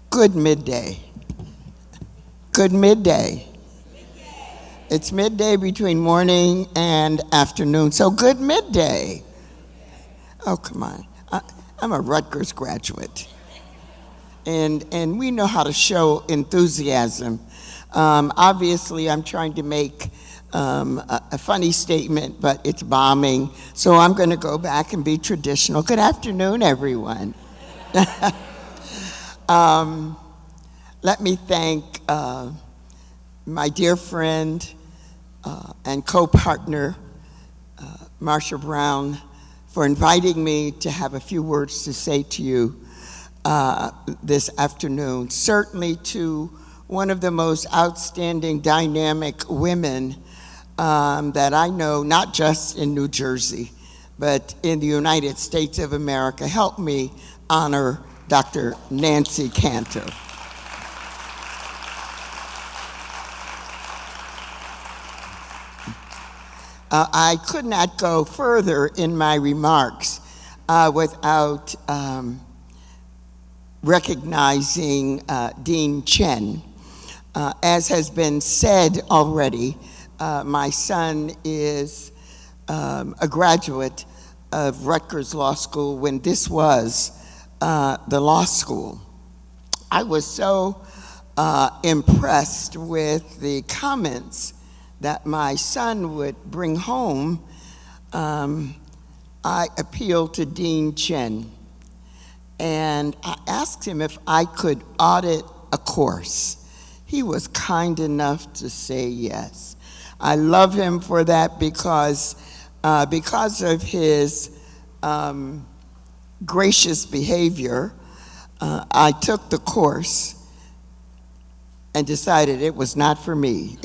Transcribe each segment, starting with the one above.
Good midday. Good midday. It's midday between morning and afternoon, so good midday. Oh, come on. I'm a Rutgers graduate. And we know how to show enthusiasm. Obviously, I'm trying to make a funny statement, but it's bombing, so I'm going to go back and be traditional. Good afternoon, everyone. Let me thank my dear friend and co-partner, Marsha Brown, for inviting me to have a few words to say to you this afternoon. Certainly to one of the most outstanding, dynamic women that I know, not just in New Jersey, but in the United States of America. Help me honor Dr. Nancy Cantor. I could not go further in my remarks without recognizing Dean Chen. As has been said already, my son is a graduate of Rutgers Law School when this was the law school. I was so impressed with the comments that my son would bring home. I appealed to Dean Chen, and I asked him if I could audit a course. He was kind enough to say yes. I love him for that because of his gracious behavior. I took the course and decided it was not for me.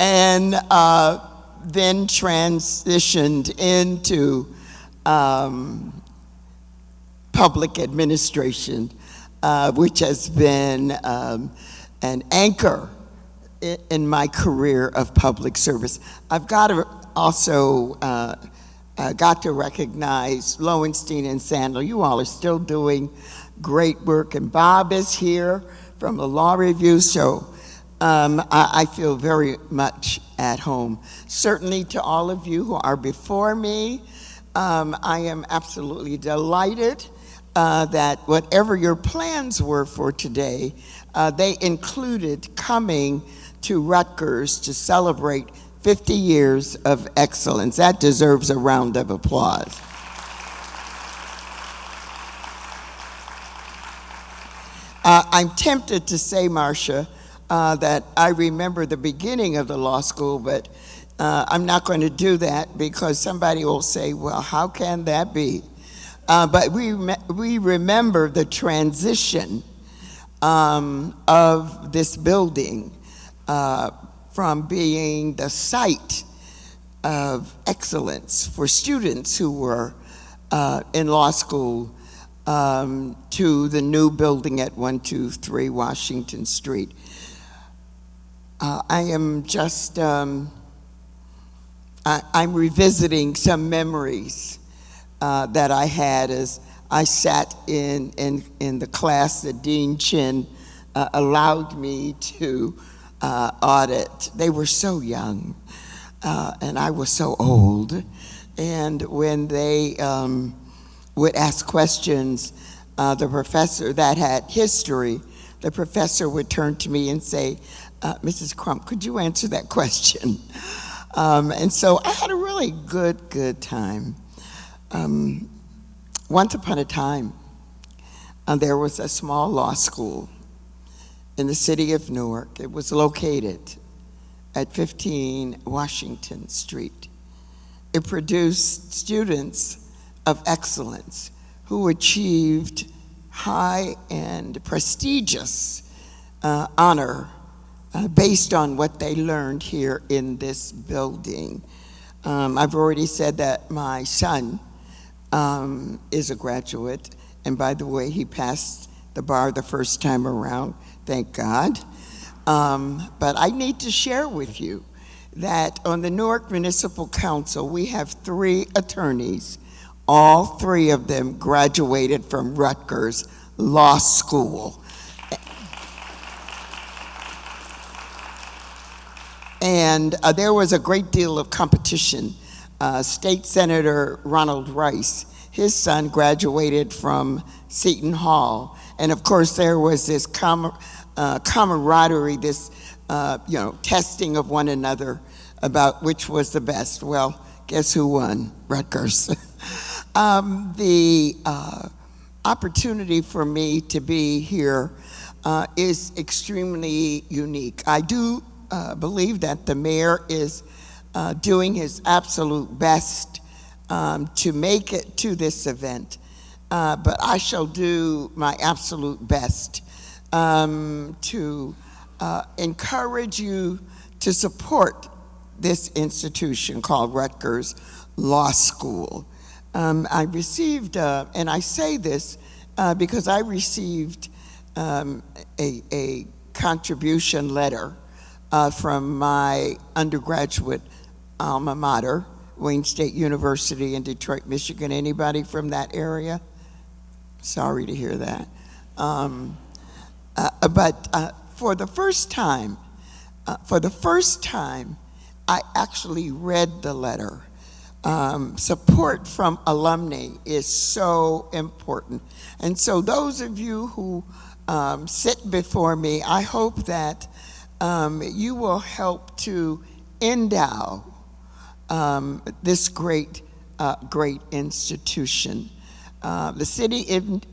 And then transitioned into public administration, which has been an anchor in my career of public service. I've got to also got to recognize Lowenstein and Sandler. You all are still doing great work, and Bob is here from the Law Review, so I feel very much at home. Certainly to all of you who are before me, I am absolutely delighted that whatever your plans were for today, they included coming to Rutgers to celebrate 50 years of excellence. That deserves a round of applause. I'm tempted to say, Marsha, that I remember the beginning of the law school, but I'm not going to do that because somebody will say, well, how can that be? But we remember the transition of this building from being the site of excellence for students who were in law school to the new building at 123 Washington Street. I am just, I'm revisiting some memories that I had as I sat in the class that Dean Chen allowed me to audit. They were so young, and I was so old. And when they would ask questions, the professor that had history, the professor would turn to me and say, Mrs. Crump, could you answer that question? And so I had a really good time. Once upon a time, there was a small law school in the city of Newark. It was located at 15 Washington Street. It produced students of excellence who achieved high and prestigious honor based on what they learned here in this building. I've already said that my son is a graduate, and by the way, he passed the bar the first time around, thank God. But I need to share with you that on the Newark Municipal Council, we have 3 attorneys. All 3 of them graduated from Rutgers Law School. And there was a great deal of competition. State Senator Ronald Rice, his son graduated from Seton Hall. And of course there was this camaraderie, this testing of one another about which was the best. Well, guess who won? Rutgers. The opportunity for me to be here is extremely unique. I do believe that the mayor is doing his absolute best to make it to this event, but I shall do my absolute best to encourage you to support this institution called Rutgers Law School. I received, and I say this because I received a contribution letter from my undergraduate alma mater, Wayne State University in Detroit, Michigan. Anybody from that area? Sorry to hear that. But for the first time, I actually read the letter. Support from alumni is so important. And so those of you who sit before me, I hope that you will help to endow this great institution. The city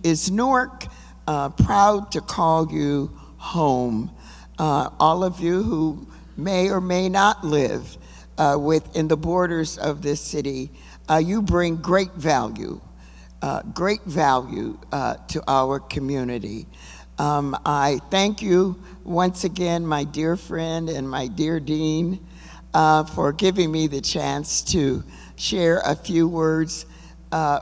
is Newark, proud to call you home. All of you who may or may not live within the borders of this city, you bring great value to our community. I thank you once again, my dear friend and my dear dean, for giving me the chance to share a few words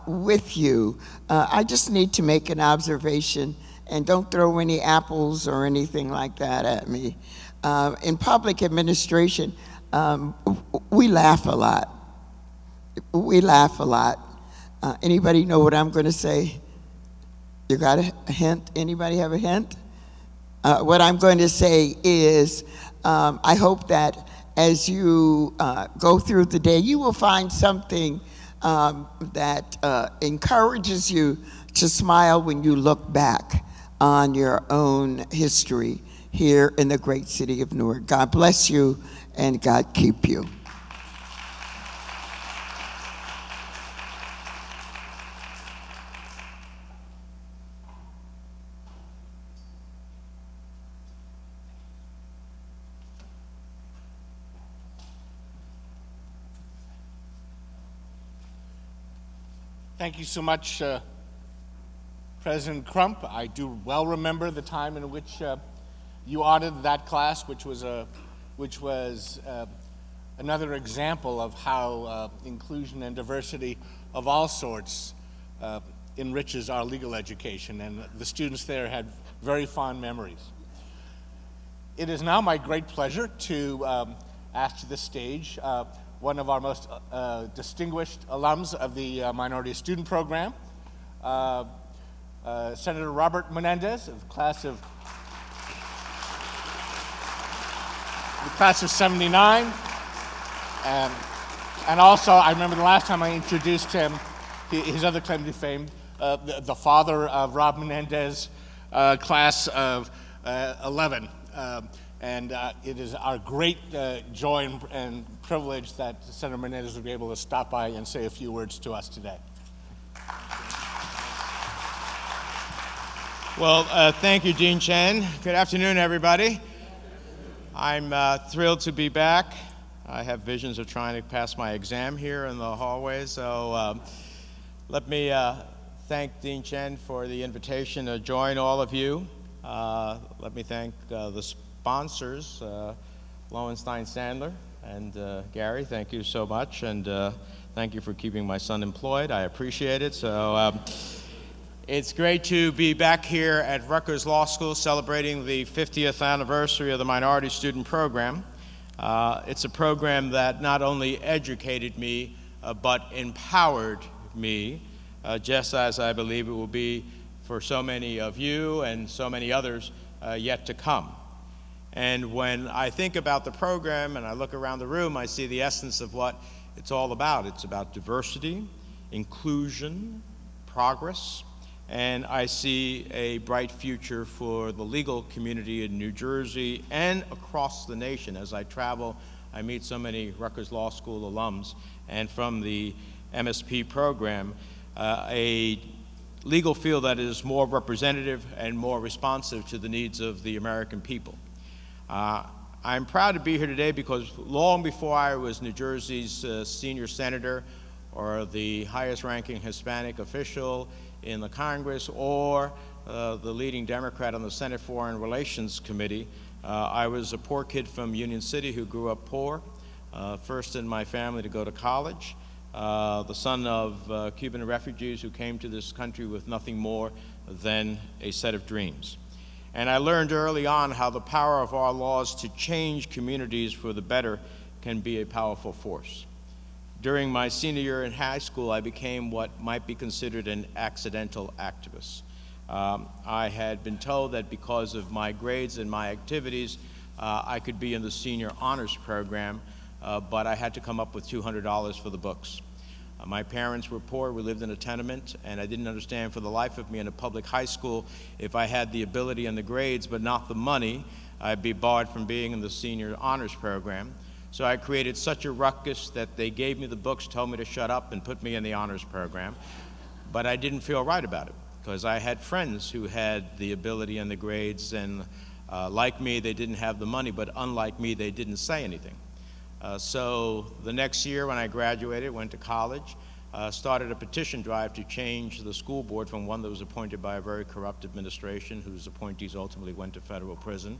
with you. I just need to make an observation, and don't throw any apples or anything like that at me. In public administration, we laugh a lot. We laugh a lot. Anybody know what I'm going to say? You got a hint? Anybody have a hint? What I'm going to say is, I hope that as you go through the day, you will find something that encourages you to smile when you look back on your own history here in the great city of Newark. God bless you and God keep you. Thank you so much, President Crump. I do well remember the time in which you audited that class, which was another example of how inclusion and diversity of all sorts enriches our legal education, and the students there had very fond memories. It is now my great pleasure to ask to the stage one of our most distinguished alums of the Minority Student Program, Senator Robert Menendez, of the class of 79. And also, I remember the last time I introduced him, his other claim to fame, the father of Rob Menendez, class of 11. And it is our great joy and privilege that Senator Menendez will be able to stop by and say a few words to us today. Well, thank you, Dean Chen. Good afternoon, everybody. I'm thrilled to be back. I have visions of trying to pass my exam here in the hallway, so let me thank Dean Chen for the invitation to join all of you. Let me thank the sponsors, Lowenstein Sandler and Gary. Thank you so much, and thank you for keeping my son employed. I appreciate it. So it's great to be back here at Rutgers Law School celebrating the 50th anniversary of the Minority Student Program. It's a program that not only educated me, but empowered me, just as I believe it will be for so many of you and so many others yet to come. And when I think about the program and I look around the room, I see the essence of what it's all about. It's about diversity, inclusion, progress, and I see a bright future for the legal community in New Jersey and across the nation. As I travel, I meet so many Rutgers Law School alums, and from the MSP program, a legal field that is more representative and more responsive to the needs of the American people. I'm proud to be here today because long before I was New Jersey's senior senator or the highest ranking Hispanic official in the Congress or the leading Democrat on the Senate Foreign Relations Committee, I was a poor kid from Union City who grew up poor, first in my family to go to college, the son of Cuban refugees who came to this country with nothing more than a set of dreams. And I learned early on how the power of our laws to change communities for the better can be a powerful force. During my senior year in high school, I became what might be considered an accidental activist. I had been told that because of my grades and my activities, I could be in the senior honors program, but I had to come up with $200 for the books. My parents were poor, we lived in a tenement, and I didn't understand for the life of me in a public high school, if I had the ability and the grades but not the money, I'd be barred from being in the senior honors program. So I created such a ruckus that they gave me the books, told me to shut up, and put me in the honors program. But I didn't feel right about it, because I had friends who had the ability and the grades, and like me, they didn't have the money, but unlike me, they didn't say anything. So the next year when I graduated, went to college, started a petition drive to change the school board from one that was appointed by a very corrupt administration whose appointees ultimately went to federal prison.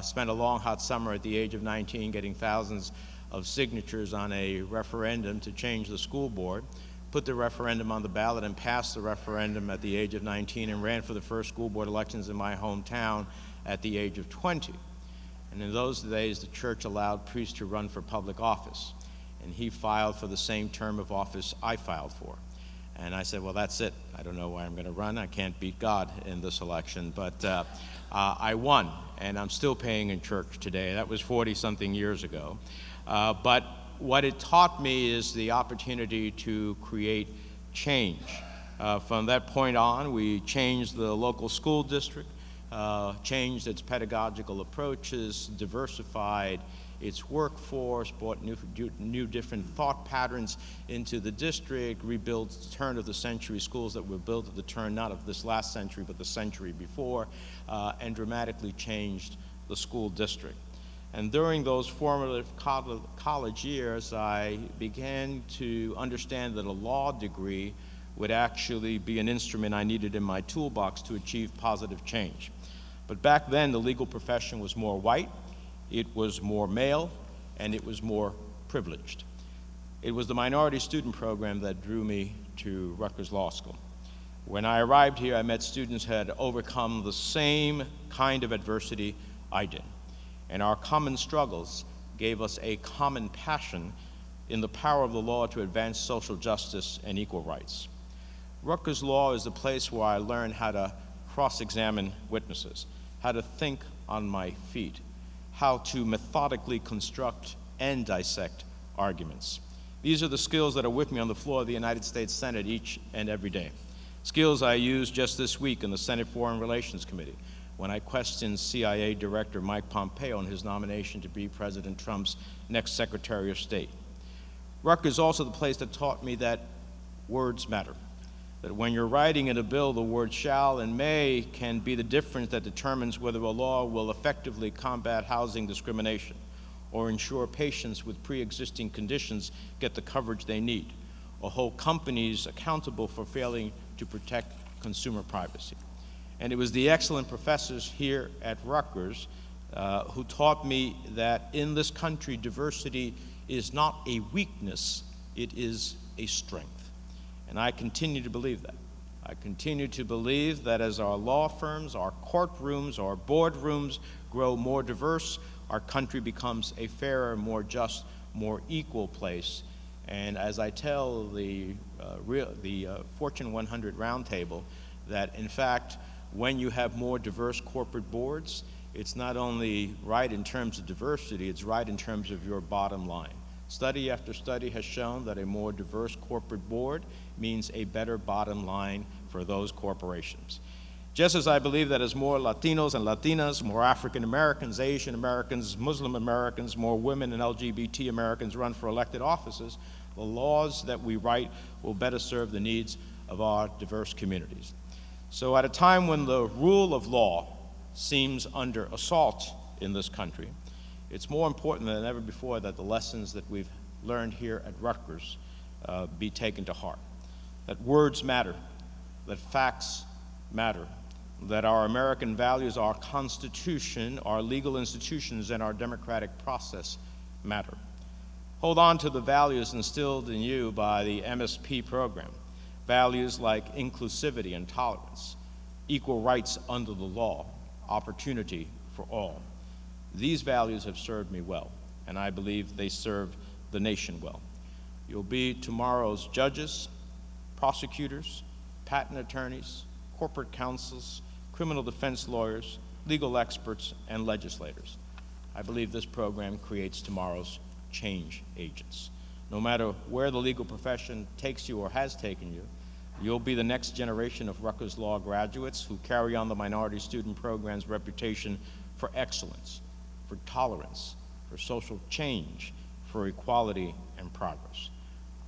Spent a long hot summer at the age of 19 getting thousands of signatures on a referendum to change the school board, put the referendum on the ballot and passed the referendum at the age of 19 and ran for the first school board elections in my hometown at the age of 20. And in those days, the church allowed priests to run for public office. And he filed for the same term of office I filed for. And I said, well, that's it. I don't know why I'm going to run. I can't beat God in this election. But I won, and I'm still paying in church today. That was 40-something years ago. But what it taught me is the opportunity to create change. From that point on, we changed the local school district, changed its pedagogical approaches, diversified its workforce, brought new different thought patterns into the district, rebuilt turn-of-the-century schools that were built at the turn not of this last century but the century before, and dramatically changed the school district. And during those formative college years, I began to understand that a law degree would actually be an instrument I needed in my toolbox to achieve positive change. But back then, the legal profession was more white, it was more male, and it was more privileged. It was the minority student program that drew me to Rutgers Law School. When I arrived here, I met students who had overcome the same kind of adversity I did. And our common struggles gave us a common passion in the power of the law to advance social justice and equal rights. Rutgers Law is the place where I learned how to cross-examine witnesses, how to think on my feet, how to methodically construct and dissect arguments. These are the skills that are with me on the floor of the United States Senate each and every day. Skills I used just this week in the Senate Foreign Relations Committee when I questioned CIA Director Mike Pompeo on his nomination to be President Trump's next Secretary of State. Rutgers is also the place that taught me that words matter. That when you're writing in a bill, the word shall and may can be the difference that determines whether a law will effectively combat housing discrimination or ensure patients with pre-existing conditions get the coverage they need, or hold companies accountable for failing to protect consumer privacy. And it was the excellent professors here at Rutgers who taught me that in this country, diversity is not a weakness, it is a strength. And I continue to believe that. I continue to believe that as our law firms, our courtrooms, our boardrooms grow more diverse, our country becomes a fairer, more just, more equal place. And as I tell the Fortune 100 roundtable, that, in fact, when you have more diverse corporate boards, it's not only right in terms of diversity, it's right in terms of your bottom line. Study after study has shown that a more diverse corporate board means a better bottom line for those corporations. Just as I believe that as more Latinos and Latinas, more African Americans, Asian Americans, Muslim Americans, more women and LGBT Americans run for elected offices, the laws that we write will better serve the needs of our diverse communities. So at a time when the rule of law seems under assault in this country, it's more important than ever before that the lessons that we've learned here at Rutgers be taken to heart. That words matter, that facts matter, that our American values, our Constitution, our legal institutions, and our democratic process matter. Hold on to the values instilled in you by the MSP program. Values like inclusivity and tolerance, equal rights under the law, opportunity for all. These values have served me well, and I believe they serve the nation well. You'll be tomorrow's judges, prosecutors, patent attorneys, corporate counsels, criminal defense lawyers, legal experts, and legislators. I believe this program creates tomorrow's change agents. No matter where the legal profession takes you or has taken you, you'll be the next generation of Rutgers Law graduates who carry on the minority student program's reputation for excellence, for tolerance, for social change, for equality and progress.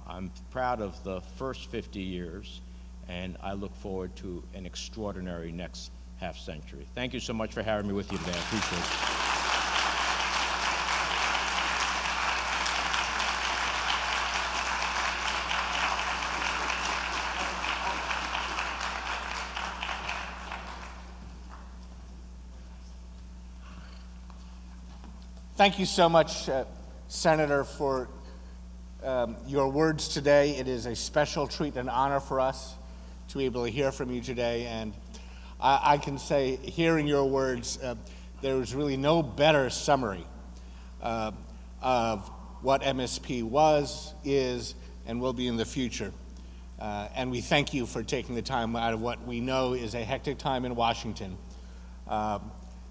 I'm proud of the first 50 years, and I look forward to an extraordinary next half century. Thank you so much for having me with you today. I appreciate it. Thank you so much, Senator, for your words today. It is a special treat and honor for us to be able to hear from you today. And I can say, hearing your words, there is really no better summary of what MSP was, is, and will be in the future. And we thank you for taking the time out of what we know is a hectic time in Washington,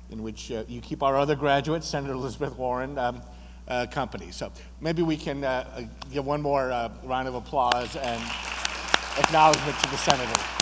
in which you keep our other graduates, Senator Elizabeth Warren, company. So maybe we can give one more round of applause and acknowledgement to the Senator.